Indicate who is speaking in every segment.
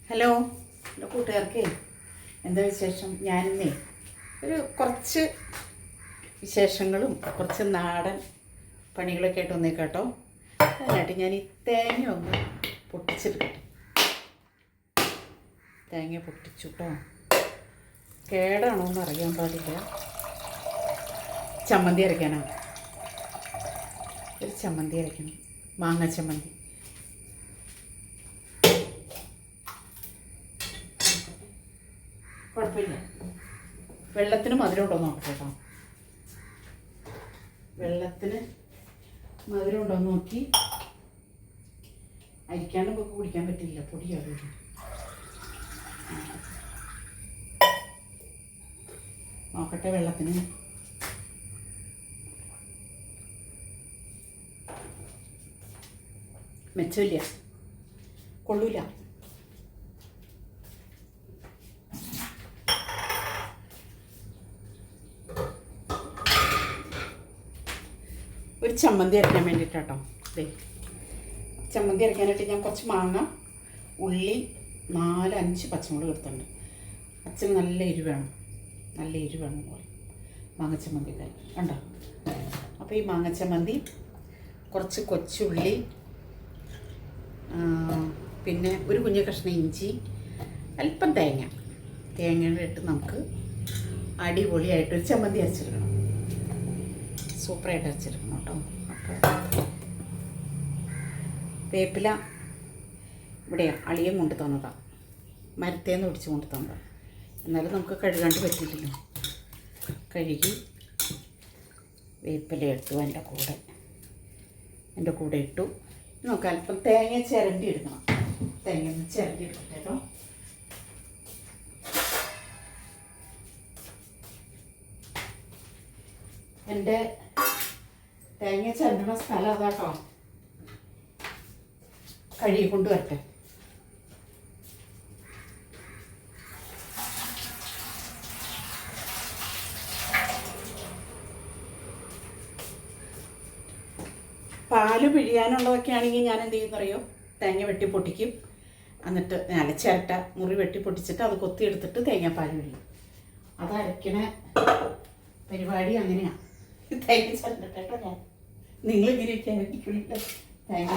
Speaker 1: Hello, എൻ്റെ കൂട്ടുകാർക്കേ എന്താ വിശേഷം? ഞാനിന്നേ കുറച്ച് വിശേഷങ്ങളും കുറച്ച് നാടൻ പണികളൊക്കെ ആയിട്ട് വന്നേക്കാട്ടോ. അതിനായിട്ട് ഞാൻ ഈ തേങ്ങ ഒന്ന് പൊട്ടിച്ചെടുക്കട്ടെ. തേങ്ങ പൊട്ടിച്ചു കേട്ടോ. കേടാണോ എന്ന് അറിയാൻ പാടില്ല. ചമ്മന്തി അരയ്ക്കാനാണ്. ഒരു ചമ്മന്തി അരയ്ക്കണം, മാങ്ങ ചമ്മന്തി. കുഴപ്പമില്ല. വെള്ളത്തിന് മധുരം ഉണ്ടോയെന്ന് നോക്കാം കേട്ടോ. വെള്ളത്തിന് മധുരം ഉണ്ടോയെന്ന് നോക്കി. അരിക്കാണ്ട് നമുക്ക് കുടിക്കാൻ പറ്റില്ല, പൊടിയാവും. നോക്കട്ടെ വെള്ളത്തിന്. മെച്ചമില്ല, കൊള്ളൂല. ഒരു ചമ്മന്തി അരയ്ക്കാൻ വേണ്ടിയിട്ടാട്ടോ. ചമ്മന്തി അരയ്ക്കാനായിട്ട് ഞാൻ കുറച്ച് മാങ്ങ, ഉള്ളി, 4-5 പച്ചമുളക് എടുത്തിട്ടുണ്ട്. അച്ഛന് നല്ല എരിവ് വേണം, നല്ല എരിവ് വേണം പോലെ മാങ്ങ ചമ്മന്തിക്കാർ ഉണ്ടോ. അപ്പോൾ ഈ മാങ്ങ ചമ്മന്തി, കുറച്ച് കൊച്ചുള്ളി, പിന്നെ ഒരു കുഞ്ഞ കഷ്ണം ഇഞ്ചി, അല്പം തേങ്ങയുടെ ഇട്ട് നമുക്ക് അടിപൊളിയായിട്ടൊരു ചമ്മന്തി അരച്ചെടുക്കണം. സൂപ്പറായിട്ട് അരച്ചെടുക്കണം കേട്ടോ. അപ്പോൾ വേപ്പില ഇവിടെ അളിയൻ കൊണ്ട് തന്നതാണ്, മരത്തേന്ന് ഒടിച്ച് കൊണ്ട് തന്നതാണ്. എന്നാലും നമുക്ക് കഴുകാണ്ട് പറ്റില്ലല്ലോ. കഴുകി വേപ്പില ഇട്ടു, എൻ്റെ കൂടെ ഇട്ടു. നമുക്ക് അല്പം തേങ്ങ ചിരണ്ടി എടുക്കണം. തേങ്ങ ഒന്ന് ചിരണ്ടി എടുക്കട്ടെ കേട്ടോ. എൻ്റെ തേങ്ങ ചിരണ്ടണ സ്ഥലം അതാട്ടോ. കഴുകി കൊണ്ട് വരട്ടെ. പാല് പിഴിയാനുള്ളതൊക്കെ ആണെങ്കിൽ ഞാൻ എന്ത് ചെയ്യുന്നറിയോ, തേങ്ങ വെട്ടി പൊട്ടിക്കും. എന്നിട്ട് ചിരട്ട മുറി വെട്ടി പൊട്ടിച്ചിട്ട് അത് കൊത്തിയെടുത്തിട്ട് തേങ്ങാപ്പാൽ പിഴിയും. അത് അരയ്ക്കണ പരിപാടി അങ്ങനെയാണ്. തേങ്ങ ചിരണ്ടട്ടെ കേട്ടോ. ഞാൻ നിങ്ങളിങ്ങനെയൊക്കെ അരയ്ക്കില്ല. തേങ്ങ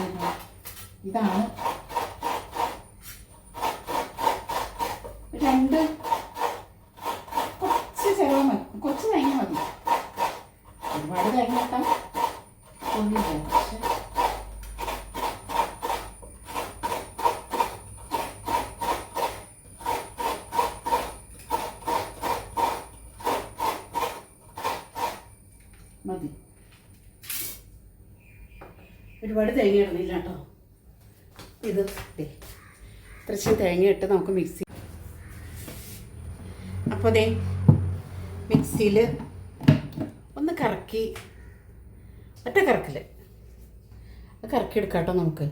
Speaker 1: ഇതാണ് 2 കുറച്ച് ചിലവ് മതി, കുറച്ച് തേങ്ങ മതി. ഒരുപാട് തേങ്ങ ഇട്ടാൽ ഒന്നുമില്ല. പക്ഷെ മതി. ഒരുപാട് തേങ്ങ ഇടുന്നില്ല കേട്ടോ. ഇത് കുറച്ച് തേങ്ങ ഇട്ട് നമുക്ക് മിക്സി. അപ്പോൾ മിക്സിയിൽ ഒന്ന് കറക്കി, ഒറ്റ കറക്കിൽ കറക്കിയെടുക്കാം കേട്ടോ. നമുക്ക്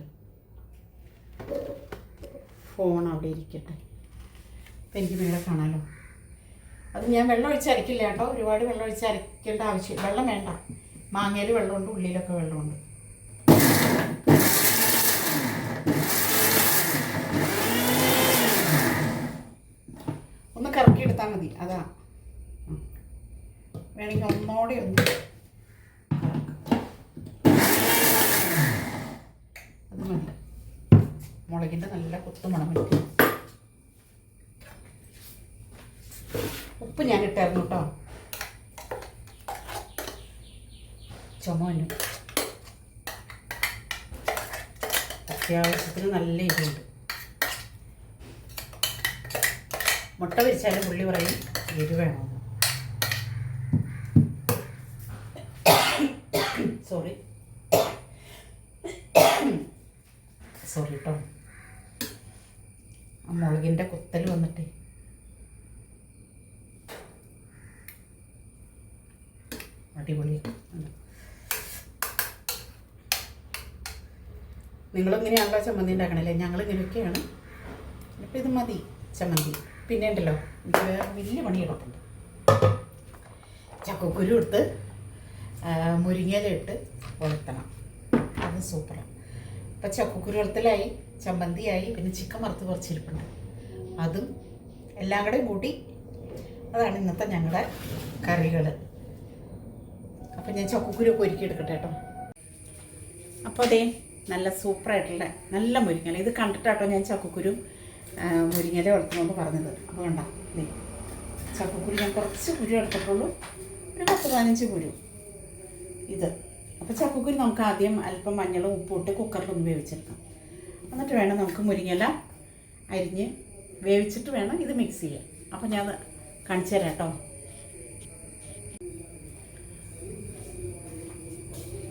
Speaker 1: ഫോൺ അവിടെ ഇരിക്കട്ടെ, അപ്പം എനിക്ക് നിങ്ങളെ കാണാമല്ലോ. അത് ഞാൻ വെള്ളം ഒഴിച്ച് അരക്കില്ല കേട്ടോ. ഒരുപാട് വെള്ളം ഒഴിച്ച് അരയ്ക്കേണ്ട ആവശ്യം, വെള്ളം വേണ്ട. മാങ്ങയിൽ വെള്ളമുണ്ട്, ഉള്ളിയിലൊക്കെ വെള്ളമുണ്ട്. ഒന്ന് കറക്കിയെടുത്താൽ മതി. അതാ വേണമെങ്കിൽ ഒന്നോടെ ഒന്ന് അത് മതി. മുളകിൻ്റെ നല്ല കൊത്തു മണം വയ്ക്കും. ഉപ്പ് ഞാൻ ഇട്ടായിരുന്നു കേട്ടോ. ചുമന്നു അത്യാവശ്യത്തിന് നല്ല എരിവുണ്ട്. മുട്ട വിരിച്ചാലും പുള്ളി പറയും എരിവ് വേണമെന്ന്. സോറി കേട്ടോ. ആ മുളകിൻ്റെ കുത്തൽ വന്നിട്ട് അടിപൊളി. നിങ്ങളിങ്ങനെയാണല്ലോ ചമ്മന്തി ഉണ്ടാക്കണല്ലേ? ഞങ്ങളിങ്ങനെയൊക്കെയാണ്. ഇപ്പം ഇത് മതി ചമ്മന്തി. പിന്നെ ഉണ്ടല്ലോ, എനിക്ക് വേറെ വലിയ പണി കിടപ്പുണ്ട്. ചക്കക്കുരു എടുത്ത് മുരിങ്ങയില ഇട്ട് വളർത്തണം. അത് സൂപ്പറാണ്. അപ്പം ചക്കക്കുരു വളർത്തലായി, ചമ്മന്തിയായി, പിന്നെ ചിക്കൻ വറുത്ത് കുറച്ചിരിപ്പുണ്ട്. അതും എല്ലാം കൂടെ കൂട്ടി. അതാണ് ഇന്നത്തെ ഞങ്ങളുടെ കറികൾ. അപ്പം ഞാൻ ചക്കക്കുരുക്കെ ഒരുക്കിയെടുക്കട്ടെ കേട്ടോ. അപ്പോൾ അതേ നല്ല സൂപ്പറായിട്ടുള്ള നല്ല മുരിങ്ങല. ഇത് കണ്ടിട്ടാട്ടോ ഞാൻ ചക്കക്കുരു മുരിങ്ങല വളർത്തണമെന്ന് പറഞ്ഞത്. അപ്പോൾ കണ്ട ചക്കക്കുരു ഞാൻ കുറച്ച് കുരു എടുത്തിട്ടുള്ളൂ, ഒരു 10-15 കുരു ഇത്. അപ്പോൾ ചക്കക്കുരു നമുക്ക് ആദ്യം അല്പം മഞ്ഞളും ഉപ്പും ഇട്ട് കുക്കറിലൊന്ന് വേവിച്ചെടുക്കാം. എന്നിട്ട് വേണം നമുക്ക് മുരിങ്ങല അരിഞ്ഞ് വേവിച്ചിട്ട് വേണം ഇത് മിക്സ് ചെയ്യാൻ. അപ്പോൾ ഞാൻ കാണിച്ചു തരാം കേട്ടോ.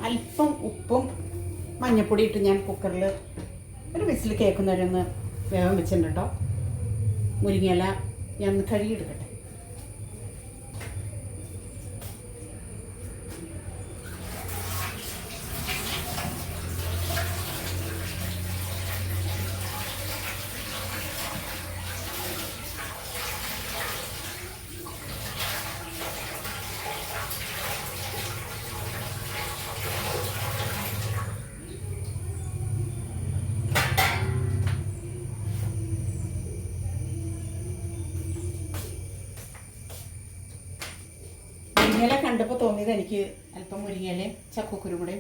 Speaker 1: അല്പം ഉപ്പും മഞ്ഞപ്പൊടി ഇട്ട് ഞാൻ കുക്കറിൽ ഒരു വിസിൽ കേൾക്കുന്നവരൊന്ന് വേഗം വെച്ചിട്ടുണ്ട് കേട്ടോ. മുരിങ്ങയില ഞാൻ ഒന്ന് കഴുകിയെടുക്കട്ടെ. മുരിങ്ങയില കണ്ടപ്പോൾ തോന്നിയത് എനിക്ക് അല്പം മുരിങ്ങയിലയും ചക്കക്കുരും കൂടെ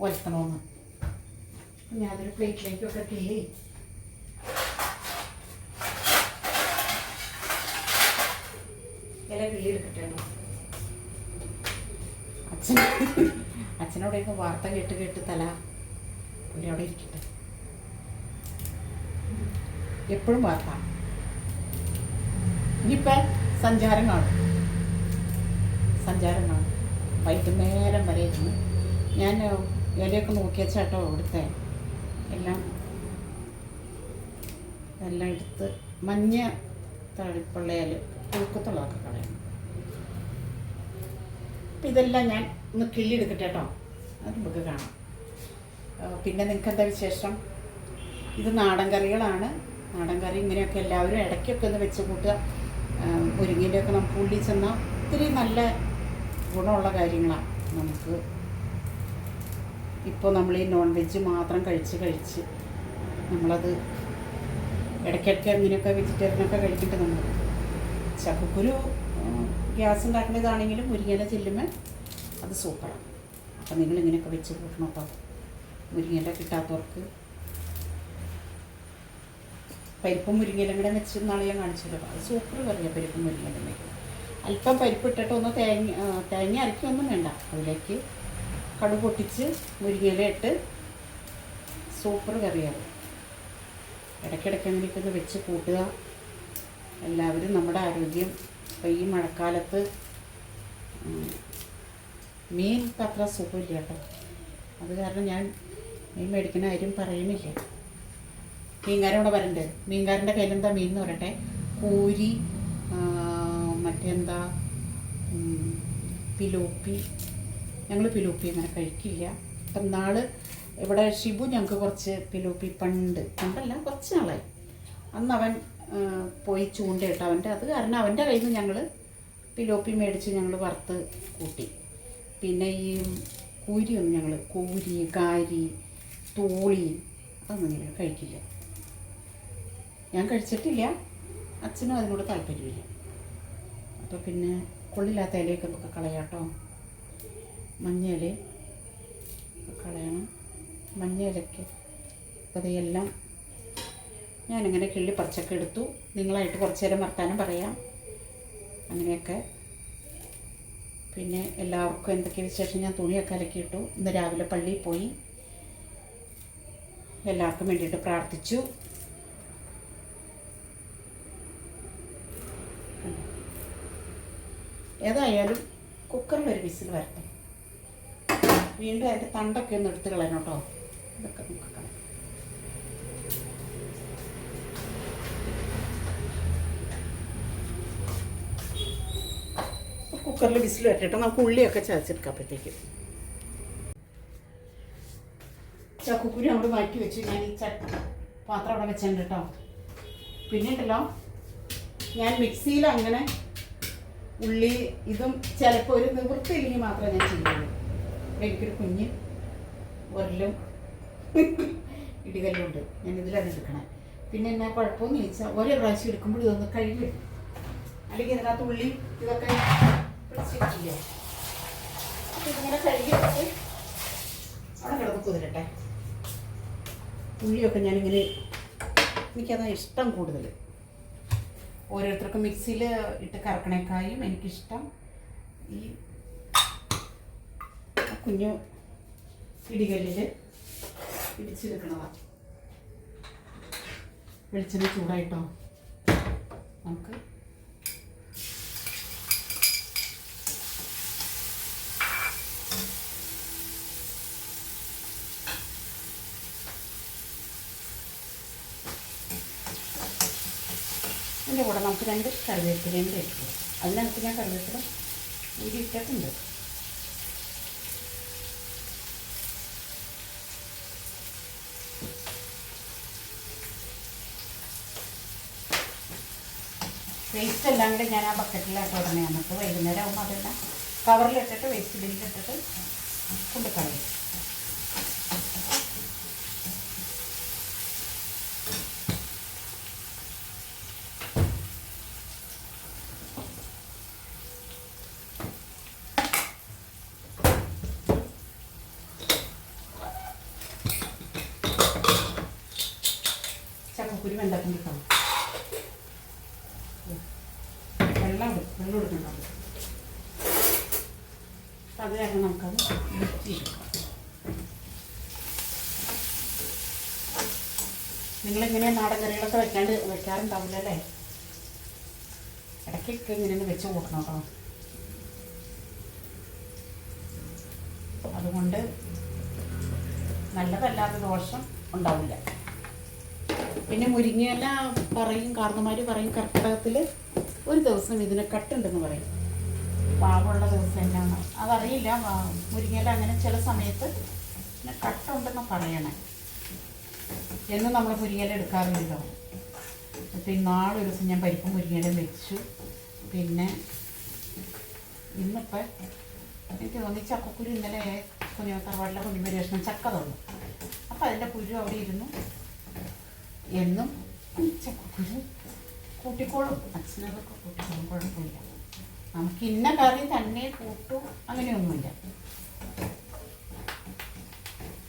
Speaker 1: ഒലത്തണമെന്ന്. ഞാനൊരു പ്ലേറ്റിലേക്കൊക്കെ കിള്ളി ഇല കിള്ളി എടുക്കട്ടെ. അച്ഛനോടൊക്കെ വാർത്ത കേട്ട് കേട്ട് തല അവിടെ ഇരിക്കട്ടെ. എപ്പോഴും വാർത്ത. ഇനിയിപ്പം സഞ്ചാരം കാണും. വൈകുന്നേരം വരെ ഇരുന്ന് ഞാൻ ഇലയൊക്കെ നോക്കിയ ചേട്ടോ ഇവിടുത്തെ എല്ലാം എടുത്ത് മഞ്ഞ തളിപ്പുള്ള ഇല തൂക്കത്തുള്ളതൊക്കെ കളയണം. അപ്പം ഇതെല്ലാം ഞാൻ ഒന്ന് കിള്ളി എടുക്കട്ടെ കേട്ടോ. അത് നമുക്ക് കാണാം. പിന്നെ നിങ്ങൾക്ക് എന്താ വിശേഷം? ഇത് നാടൻ കറികളാണ്. നാടൻ കറി ഇങ്ങനെയൊക്കെ എല്ലാവരും ഇടയ്ക്കൊക്കെ ഒന്ന് വെച്ച് കൂട്ടുക. മുരിങ്ങയിലൊക്കെ നമുക്ക് ഉള്ളിൽ ചെന്നാൽ ഒത്തിരി നല്ല ഗുണമുള്ള കാര്യങ്ങളാണ്. നമുക്ക് ഇപ്പോൾ നമ്മൾ ഈ നോൺ വെജ് മാത്രം കഴിച്ച് നമ്മളത് ഇടയ്ക്കിടയ്ക്ക് അങ്ങനെയൊക്കെ വെജിറ്റേറിയനൊക്കെ കഴിക്കേണ്ടത്. നമ്മൾ ചക്കക്കുരു ഗ്യാസ് ഉണ്ടാക്കുന്നതാണെങ്കിലും മുരിങ്ങയില ചെല്ലുമ്പോൾ അത് സൂപ്പറാണ്. അപ്പം നിങ്ങളിങ്ങനെയൊക്കെ വെച്ച് കൂട്ടണം കേട്ടോ. മുരിങ്ങയില കിട്ടാത്തവർക്ക് പരിപ്പും മുരിങ്ങയിലും കൂടെ വെച്ച് നാളെ ഞാൻ കാണിച്ചല്ലോ. അത് സൂപ്പർ കറിയാണ് പരിപ്പും മുരിങ്ങയിലും വെക്കുന്നത്. അല്പം പരിപ്പിട്ടിട്ട് ഒന്ന് തേങ്ങ അരക്കൊന്നും വേണ്ട. അതിലേക്ക് കടുക് പൊട്ടിച്ച് മുരിങ്ങയില ഇട്ട് സൂപ്പർ കറിയാണ്. ഇടയ്ക്കിടയ്ക്ക് അങ്ങനെയൊക്കെ ഒന്ന് വെച്ച് കൂട്ടുക. എല്ലാവരും നമ്മുടെ ആരോഗ്യം. ഇപ്പോൾ ഈ മഴക്കാലത്ത് മീൻ അത്ര സുഖമില്ല കേട്ടോ. അത് കാരണം ഞാൻ മീൻ മേടിക്കുന്ന കാര്യം പറയുന്നില്ല. മീൻകാരൻ ഇവിടെ വരണ്ടേ. മീൻകാരൻ്റെ കയ്യിലെന്താ മീൻ എന്ന് പറയട്ടെ, കൂരി, മറ്റെന്താ പിലോപ്പി. ഞങ്ങൾ പിലോപ്പി അങ്ങനെ കഴിക്കില്ല. അപ്പം നാൾ ഇവിടെ ഷിബു ഞങ്ങൾക്ക് കുറച്ച് പിലോപ്പി പണ്ടല്ല കുറച്ച് നാളായി. അന്ന് അവൻ പോയി ചൂണ്ടയിട്ട് അത് കാരണം അവൻ്റെ കയ്യിൽ നിന്ന് ഞങ്ങൾ പിലോപ്പി മേടിച്ച് ഞങ്ങൾ വറുത്ത് കൂട്ടി. പിന്നെ ഈ കൂരിയൊന്നും ഞങ്ങൾ കൂരി, കാരി, തൂളി അതൊന്നും ഞങ്ങൾ കഴിക്കില്ല. ഞാൻ കഴിച്ചിട്ടില്ല, അച്ഛനും അതിനോട് താല്പര്യമില്ല. അപ്പോൾ പിന്നെ കൊള്ളില്ലാത്ത ഇലയൊക്കെ നമുക്ക് കളയാട്ടോ. മഞ്ഞ ഇല കളയണം. മഞ്ഞ ഇലയ്ക്ക് അപ്പോൾ അതെല്ലാം ഞാനിങ്ങനെ കിള്ളി പറിച്ചൊക്കെ എടുത്തു. നിങ്ങളായിട്ട് കുറച്ച് നേരം വർത്താനം പറയാം അങ്ങനെയൊക്കെ. പിന്നെ എല്ലാവർക്കും എന്തൊക്കെ വിശേഷം. ഞാൻ തുണിയൊക്കെ അലക്കിയിട്ടു. ഇന്ന് രാവിലെ പള്ളിയിൽ പോയി എല്ലാവർക്കും വേണ്ടിയിട്ട് പ്രാർത്ഥിച്ചു. ഏതായാലും കുക്കറിലൊരു വിസിൽ വരട്ടെ. വീണ്ടും അതിൻ്റെ തണ്ടൊക്കെ ഒന്ന് എടുത്ത് കളയണം കേട്ടോ. ഇതൊക്കെ നമുക്ക് കളയാം. കുക്കറിൽ വിസിൽ വരട്ടെ. നമുക്ക് ഉള്ളിയൊക്കെ ചതച്ചെടുക്കാപ്പോഴത്തേക്ക്. ചക്കക്കുരു അവിടെ മാറ്റി വെച്ചു. ഞാൻ ഈ പാത്രം അവിടെ വെച്ചിട്ടുണ്ട് കേട്ടോ. പിന്നെ ഉണ്ടല്ലോ ഞാൻ മിക്സിയിൽ അങ്ങനെ ഉള്ളി ഇതും ചിലപ്പോൾ ഒരു നിവൃത്തിയില്ലെങ്കിൽ മാത്രമേ ഞാൻ ചെയ്യുള്ളൂ. എനിക്കൊരു കുഞ്ഞ് ഉരലും ഇടികല്ലും ഉണ്ട്. ഞാൻ ഇതിലാണ് എടുക്കണേ. പിന്നെ എന്നാ കുഴപ്പമെന്ന് ചോദിച്ചാൽ ഓരോ പ്രാവശ്യം എടുക്കുമ്പോൾ ഇതൊന്ന് കഴുകി, അല്ലെങ്കിൽ ഇതിനകത്ത് ഉള്ളി ഇതൊക്കെ പിടിച്ചിട്ടില്ലേ. അപ്പം ഇതിങ്ങനെ കഴുകിയിട്ട് അവിടെ കിടന്ന് കുതിരട്ടെ. ഉള്ളിയൊക്കെ ഞാനിങ്ങനെ, എനിക്കതാ ഇഷ്ടം കൂടുതൽ. ഓരോരുത്തർക്കും മിക്സിയിൽ ഇട്ട് കറക്കണേക്കായും എനിക്കിഷ്ടം ഈ കുഞ്ഞു ഇടികല്ലിൽ ഇടിച്ചെടുക്കണതാണ്. വെളിച്ചെണ്ണ ചൂടായിട്ടോ നമുക്ക് അതിൻ്റെ കൂടെ നമുക്ക് 2 കറിവേപ്പിലയും കഴിക്കുക. അതിനകത്ത് ഞാൻ കറിവേപ്പില ഊരിയിട്ടിട്ടുണ്ട്. വേസ്റ്റ് എല്ലാം കൂടെ ഞാൻ ആ ബക്കറ്റിലായിട്ട് ഉടനെ വന്നിട്ട് വൈകുന്നേരം ആകുമ്പോൾ അതെല്ലാം കവറിലിട്ടിട്ട് വേസ്റ്റ് ബിന്നിലിട്ടിട്ട് കൊണ്ടുകളയും. ചക്കക്കുരു വെന്തപ്പം കിട്ടണം. വെള്ളം എടുക്കണം. അത് കാരണം നമുക്കത് വൃത്തിയെടുക്കാം. നിങ്ങളിങ്ങനെ നാടൻ കറികളൊക്കെ വെക്കാറുണ്ടാവില്ല അല്ലേ? ഇടയ്ക്കൊക്കെ ഇങ്ങനെ വെച്ച് കൂട്ടണം കേട്ടോ. അതുകൊണ്ട് നല്ലതല്ലാത്ത ദോഷം ഉണ്ടാവില്ല. പിന്നെ മുരിങ്ങയില പറയും, കാർന്നമാർ പറയും കർക്കിടകത്തിൽ ഒരു ദിവസം ഇതിന് കട്ടുണ്ടെന്ന് പറയും. പാവമുള്ള ദിവസം എന്നാണ് അതറിയില്ല. മുരിങ്ങയില അങ്ങനെ ചില സമയത്ത് പിന്നെ കട്ടുണ്ടെന്ന് പറയണേ. എന്നും നമ്മൾ മുരിങ്ങയില എടുക്കാറില്ലല്ലോ. അപ്പോൾ ഇന്നാളൊരു ദിവസം ഞാൻ പരിപ്പും മുരിങ്ങയില വെച്ചു. പിന്നെ ഇന്നിപ്പോൾ എനിക്ക് തോന്നി ചക്കക്കുരു ഇന്നലെ തറവാട്ടിലെ കുഞ്ഞുപരിവേഷണം ചക്ക തന്നു. അപ്പോൾ അതിൻ്റെ കുരു അവിടെ ഇരുന്നു. എന്നും ചക്കക്കുരു കൂട്ടിക്കോളും, അച്ഛനതൊക്കെ കൂട്ടിക്കോളും, കുഴപ്പമില്ല. നമുക്ക് ഇന്ന കറി തന്നെ കൂട്ടും അങ്ങനെയൊന്നുമില്ല.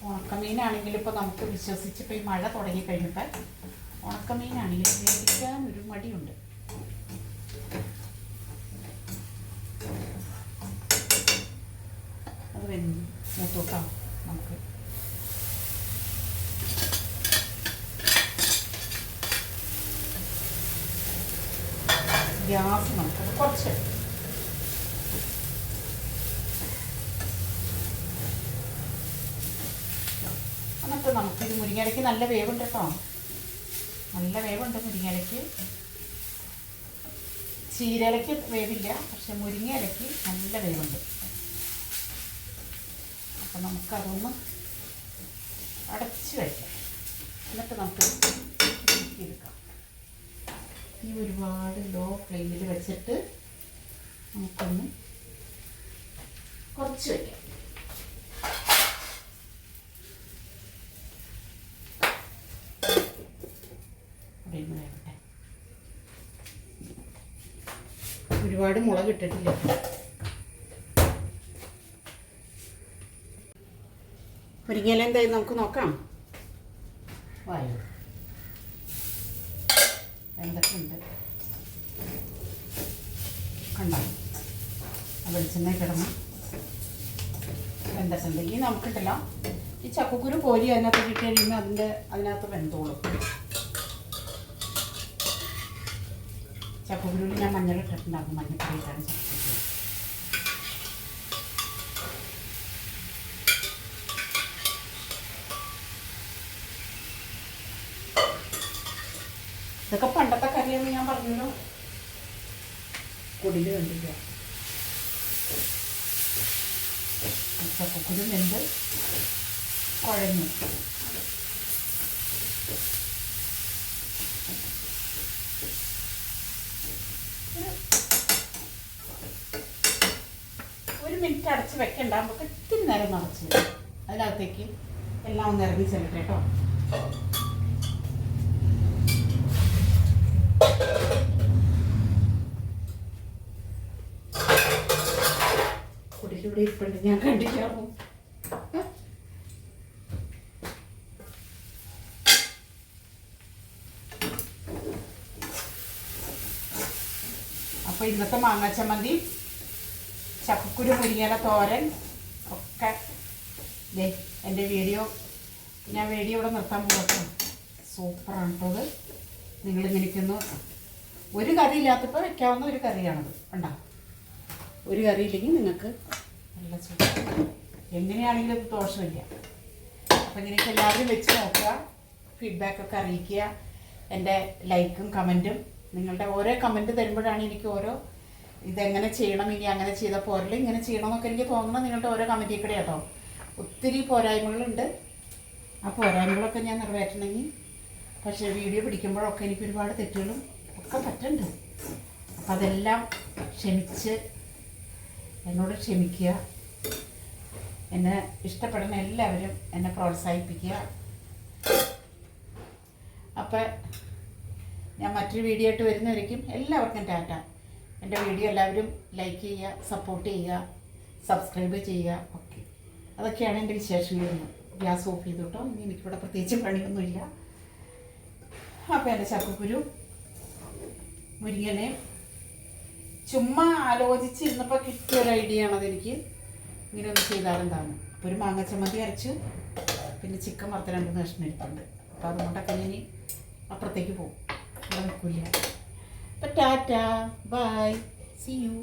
Speaker 1: ഉണക്കമീനാണെങ്കിലും ഇപ്പോൾ നമുക്ക് വിശ്വസിച്ചിപ്പോൾ ഈ മഴ തുടങ്ങിക്കഴിഞ്ഞപ്പോൾ ഉണക്കമീനാണെങ്കിലും മേടിക്കാൻ ഒരു മടിയുണ്ട്. അത് മൂത്തോട്ടാം നമുക്ക്. ഗ്യാസ് നമുക്കത് കുറച്ച് എന്നിട്ട് നമുക്കിത് മുരിങ്ങയിലയ്ക്ക് നല്ല വേവുണ്ട് കേട്ടോ. നല്ല വേവുണ്ട് മുരിങ്ങയിലയ്ക്ക്. ചീരയിലയ്ക്ക് വേവില്ല, പക്ഷെ മുരിങ്ങയിലയ്ക്ക് നല്ല വേവുണ്ട്. അപ്പം നമുക്കതൊന്ന് അടച്ച് വയ്ക്കാം. എന്നിട്ട് നമുക്ക് എടുക്കാം. ഈ ഒരുപാട് ലോ ഫ്ലെയിമിൽ വെച്ചിട്ട് നമുക്കൊന്ന് കുറച്ച് വയ്ക്കാം. വേവട്ടെ. ഒരുപാട് മുളക് ഇട്ടിട്ടില്ല. മുരിങ്ങയില എന്തായാലും നമുക്ക് നോക്കാം. വായു എന്തൊക്കെ ഉണ്ട് കണ്ടോ? വെളിച്ചെണ്ണ കിടന്ന് വെന്തിട്ടുണ്ടെങ്കിൽ നമുക്കിട്ടല്ലോ ഈ ചക്കക്കുരു കോരി അതിനകത്ത് ഇട്ട് കഴിയുമ്പോൾ അതിനകത്ത് വെന്തോളും. ചക്കക്കുരുവിൽ ഞാൻ മഞ്ഞൾ ഇട്ടിട്ടുണ്ടാകും. മഞ്ഞപ്പൊടി ഇട്ടാണ് ചക്കക്കുരു. ഇതൊക്കെ പണ്ടത്തെ കറിയെന്ന് ഞാൻ പറഞ്ഞല്ലോ. കൊടിയിൽ കണ്ടില്ല. ചക്കക്കുരു വെന്ത് കുഴഞ്ഞു. ഒരു മിനിറ്റ് അടച്ച് വെക്കണ്ട, നമുക്ക് ഇത്തിരി നേരം നിറച്ച് അതിനകത്തേക്ക് എല്ലാം ഒന്ന് ഇറങ്ങി ചെല്ലട്ടെ കേട്ടോ. ഇരിപ്പുണ്ട്, ഞാൻ കണ്ടില്ലായിരുന്നു. അപ്പോൾ ഇന്നത്തെ മാങ്ങ ചമ്മന്തി, ചക്കക്കുരു മുരിങ്ങയില തോരൻ ഒക്കെ എൻ്റെ വീഡിയോ ഇവിടെ നിർത്താൻ പോകട്ടെ. സൂപ്പറാണ് കേട്ടോ അത്. നിങ്ങളിങ്ങനെയൊന്ന് ഒരു കറി ഇല്ലാത്തപ്പോൾ വെക്കാവുന്ന ഒരു കറിയാണത്. കണ്ടോ, ഒരു കറി ഇല്ലെങ്കിൽ നിങ്ങൾക്ക് നല്ല സൂപ്പർ, എങ്ങനെയാണെങ്കിലും ഇത് ദോഷമില്ല. അപ്പം ഇങ്ങനെയൊക്കെ എല്ലാവരും വെച്ച് നോക്കുക, ഫീഡ്ബാക്കൊക്കെ അറിയിക്കുക. എൻ്റെ ലൈക്കും കമൻറ്റും, നിങ്ങളുടെ ഓരോ കമൻറ്റ് തരുമ്പോഴാണ് എനിക്ക് ഓരോ ഇതെങ്ങനെ ചെയ്യണം, ഇനി അങ്ങനെ ചെയ്താൽ പോരല്ലോ, ഇങ്ങനെ ചെയ്യണമെന്നൊക്കെ എനിക്ക് തോന്നണം നിങ്ങളുടെ ഓരോ കമൻറ്റിൽ കൂടെ കേട്ടോ. ഒത്തിരി പോരായ്മകളുണ്ട്, ആ പോരായ്മകളൊക്കെ ഞാൻ നിറവേറ്റണമെങ്കിൽ, പക്ഷേ വീഡിയോ പിടിക്കുമ്പോഴൊക്കെ എനിക്ക് ഒരുപാട് തെറ്റുകളും ഒക്കെ പറ്റുന്നുണ്ട്. അപ്പം അതെല്ലാം ക്ഷമിച്ച് എന്നോട് ക്ഷമിക്കുക. എന്നെ ഇഷ്ടപ്പെടുന്ന എല്ലാവരും എന്നെ പ്രോത്സാഹിപ്പിക്കുക. അപ്പം ഞാൻ മറ്റൊരു വീഡിയോ ആയിട്ട് വരുന്നവരേക്കും എല്ലാവർക്കും ടാറ്റ. എൻ്റെ വീഡിയോ എല്ലാവരും ലൈക്ക് ചെയ്യുക, സപ്പോർട്ട് ചെയ്യുക, സബ്സ്ക്രൈബ് ചെയ്യുക. ഓക്കെ, അതൊക്കെയാണ് എൻ്റെ വിശേഷങ്ങൾ. ഗ്യാസ് ഓഫ് ചെയ്തു കേട്ടോ, ഇനി എനിക്കിവിടെ പ്രത്യേകിച്ച് പണിയൊന്നുമില്ല. അപ്പോൾ എൻ്റെ ചക്കക്കുരു മുരിങ്ങനെ ചുമ്മാ ആലോചിച്ചിരുന്നപ്പോൾ കിട്ടിയ ഒരു ഐഡിയ ആണത്. എനിക്ക് ഇങ്ങനെ ഒന്ന് ചെയ്താലെന്താണ്. അപ്പോൾ ഒരു മാങ്ങ ചമ്മന്തി അരച്ചു, പിന്നെ ചിക്കൻ വറുത്ത 2 കഷ്ണം ഇരിപ്പുണ്ട്. അപ്പോൾ അതുകൊണ്ടൊക്കെ ഇനി അപ്പുറത്തേക്ക് പോകും, ഇവിടെ നിൽക്കില്ല. അപ്പോൾ ടാറ്റ, ബൈ, സീ യു.